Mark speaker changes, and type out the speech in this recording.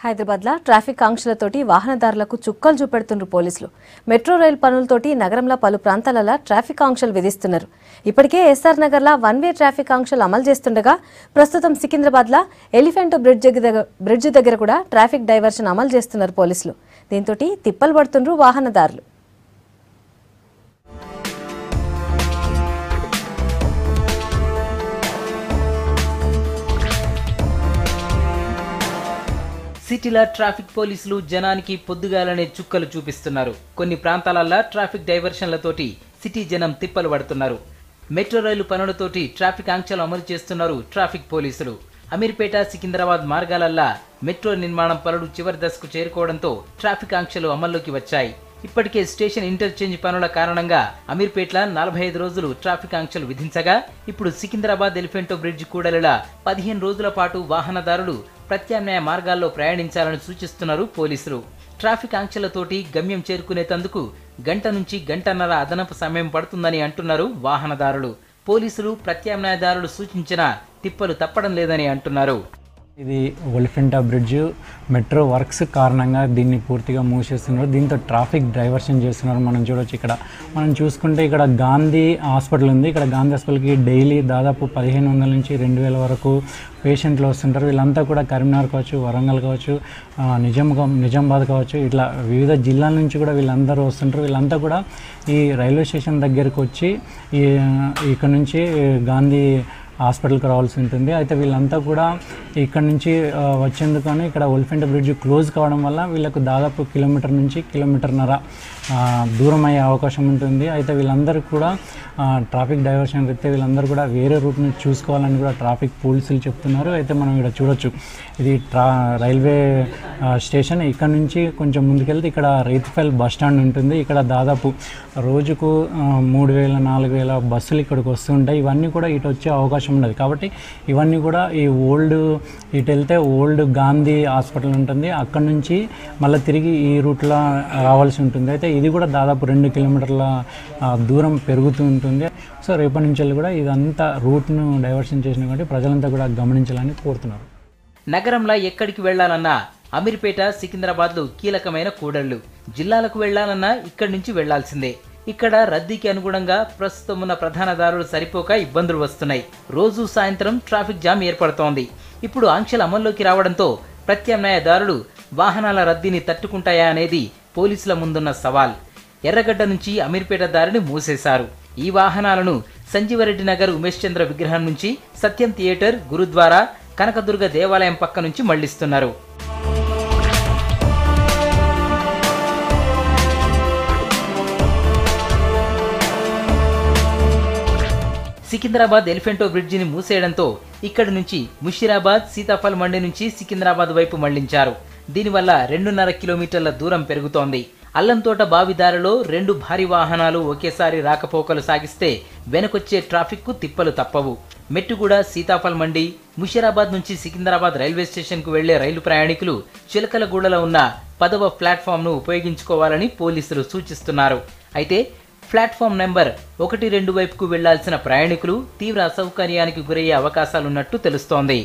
Speaker 1: హైదరాబాద్లో ట్రాఫిక్ ఆంక్షలతోటి వాహనదారులకు చుక్కలు చూపెడుతున్నారు పోలీసులు. మెట్రో రైలు పనులతోటి నగరంలో పలు ప్రాంతాలలో ట్రాఫిక్ ఆంక్షలు విధిస్తున్నారు. ఇప్పటికే ఎస్ఆర్ నగర్లో వన్ వే ట్రాఫిక్ ఆంక్షలు అమలు చేస్తుండగా ప్రస్తుతం సికింద్రాబాద్లో ఎలిఫెంట్ బ్రిడ్జ్ దగ్గర కూడా ట్రాఫిక్ డైవర్షన్ అమలు చేస్తున్నారు పోలీసులు. దీంతో తిప్పలు పడుతున్నారు వాహనదారులు.
Speaker 2: సిటీలో ట్రాఫిక్ పోలీసులు జనానికి పొద్దుగాలనే చుక్కలు చూపిస్తున్నారు. కొన్ని ప్రాంతాలలో ట్రాఫిక్ డైవర్షన్లతోటి సిటీ జనం తిప్పలు పడుతున్నారు. మెట్రో రైలు పనులతోటి ట్రాఫిక్ ఆంక్షలు అమలు చేస్తున్నారు ట్రాఫిక్ పోలీసులు. అమీర్పేట సికింద్రాబాద్ మార్గాలల్లో మెట్రో నిర్మాణం పనులు చివరి దశకు చేరుకోవడంతో ట్రాఫిక్ ఆంక్షలు అమల్లోకి వచ్చాయి. ఇప్పటికే స్టేషన్ ఇంటర్చేంజ్ పనుల కారణంగా అమీర్పేటలో 45 రోజులు ట్రాఫిక్ ఆంక్షలు విధించగా ఇప్పుడు సికింద్రాబాద్ ఎలిఫెంటో బ్రిడ్జ్ కూడలిలో 15 రోజుల పాటు వాహనదారులు ప్రత్యామ్నాయ మార్గాల్లో ప్రయాణించాలని సూచిస్తున్నారు పోలీసులు. ట్రాఫిక్ ఆంక్షలతోటి గమ్యం చేరుకునేందుకు గంట నుంచి గంటన్నర అదనపు సమయం పడుతుందని అంటున్నారు వాహనదారులు. పోలీసులు ప్రత్యామ్నాయదారులు సూచించిన తిప్పలు తప్పడం లేదని అంటున్నారు.
Speaker 3: ఇది ఎలిఫెంటా బ్రిడ్జ్ మెట్రో వర్క్స్ కారణంగా దీన్ని పూర్తిగా మూసేస్తున్నారు. దీంతో ట్రాఫిక్ డైవర్షన్ చేస్తున్నారు. మనం చూడవచ్చు, ఇక్కడ మనం చూసుకుంటే ఇక్కడ గాంధీ హాస్పిటల్ ఉంది. ఇక్కడ గాంధీ హాస్పిటల్కి డైలీ దాదాపు 1500 నుంచి 2000 వరకు పేషెంట్లు వస్తుంటారు. వీళ్ళంతా కూడా కరీంనగర్ కావచ్చు, వరంగల్ కావచ్చు, నిజామాబాద్ కావచ్చు, ఇట్లా వివిధ జిల్లాల నుంచి కూడా వీళ్ళందరూ వస్తుంటారు. వీళ్ళంతా కూడా ఈ రైల్వే స్టేషన్ దగ్గరికి వచ్చి ఇక్కడ నుంచి గాంధీ హాస్పిటల్కి రావాల్సి ఉంటుంది. అయితే వీళ్ళంతా కూడా ఇక్కడ నుంచి వచ్చేందుకని ఇక్కడ ఎలిఫెంటా బ్రిడ్జ్ క్లోజ్ కావడం వల్ల వీళ్ళకు దాదాపు కిలోమీటర్ నుంచి కిలోమీటర్న్నర దూరం అయ్యే అవకాశం ఉంటుంది. అయితే వీళ్ళందరూ కూడా ట్రాఫిక్ డైవర్షన్ అయితే వీళ్ళందరూ కూడా వేరే రూట్ని చూసుకోవాలని కూడా ట్రాఫిక్ పోలీసులు చెప్తున్నారు. అయితే మనం ఇక్కడ చూడొచ్చు, ఇది రైల్వే స్టేషన్. ఇక్కడ నుంచి కొంచెం ముందుకెళ్తే ఇక్కడ రైతుఫెల్ బస్ స్టాండ్ ఉంటుంది. ఇక్కడ దాదాపు రోజుకు 3000-4000 బస్సులు ఇక్కడికి వస్తుంటాయి. ఇవన్నీ కూడా ఇటు వచ్చే అవకాశం ఉండదు. కాబట్టి ఇవన్నీ కూడా ఈ ఇటు వెళ్తే ఓల్డ్ గాంధీ హాస్పిటల్ ఉంటుంది, అక్కడ నుంచి మళ్ళీ తిరిగి ఈ రూట్లో రావాల్సి ఉంటుంది. అయితే ఇది కూడా దాదాపు 2 కిలోమీటర్ల దూరం పెరుగుతూ ఉంటుంది. సో రేపటి నుంచి కూడా ఇదంతా రూట్ను డైవర్షన్ చేసిన కాబట్టి ప్రజలంతా కూడా గమనించాలని కోరుతున్నారు.
Speaker 2: నగరంలో ఎక్కడికి వెళ్లాలన్నా అమీర్పేట, సికింద్రాబాద్లు కీలకమైన కూడళ్లు. జిల్లాలకు వెళ్లాలన్నా ఇక్కడి నుంచి వెళ్లాల్సిందే. ఇక్కడ రద్దీకి అనుగుణంగా ప్రస్తుతం ఉన్న ప్రధాన దారులు సరిపోక ఇబ్బందులు వస్తున్నాయి. రోజు సాయంత్రం ట్రాఫిక్ జామ్ ఏర్పడుతోంది. ఇప్పుడు ఆంక్షలు అమల్లోకి రావడంతో ప్రత్యామ్నాయ దారులు వాహనాల రద్దీని తట్టుకుంటాయా అనేది పోలీసుల ముందున్న సవాల్. ఎర్రగడ్డ నుంచి అమీర్పేట దారిని మూసేశారు. ఈ వాహనాలను సంజీవరెడ్డి నగర్ ఉమేష్ చంద్ర విగ్రహం నుంచి సత్యం థియేటర్, గురుద్వారా, కనకదుర్గ దేవాలయం పక్క నుంచి మళ్లిస్తున్నారు. సికింద్రాబాద్ ఎలిఫెంటో బ్రిడ్జిని మూసేయడంతో ఇక్కడి నుంచి ముషీరాబాద్, సీతాఫల్ మండి నుంచి సికింద్రాబాద్ వైపు మళ్లించారు. దీనివల్ల 2.5 కిలోమీటర్ల దూరం పెరుగుతోంది. అల్లంతోట బావిదారిలో 2 భారీ వాహనాలు ఒకేసారి రాకపోకలు సాగిస్తే వెనకొచ్చే ట్రాఫిక్ కు తిప్పలు తప్పవు. మెట్టుగూడ, సీతాఫల్ మండి, ముషీరాబాద్ నుంచి సికింద్రాబాద్ రైల్వే స్టేషన్ కు వెళ్లే రైలు ప్రయాణికులు చిలకలగూడలో ఉన్న 10వ ప్లాట్ఫామ్ను ఉపయోగించుకోవాలని పోలీసులు సూచిస్తున్నారు. అయితే ప్లాట్ఫామ్ నెంబర్ 1, 2 వైపుకు వెళ్లాల్సిన ప్రయాణికులు తీవ్ర అసౌకర్యానికి గురయ్యే అవకాశాలున్నట్టు తెలుస్తోంది.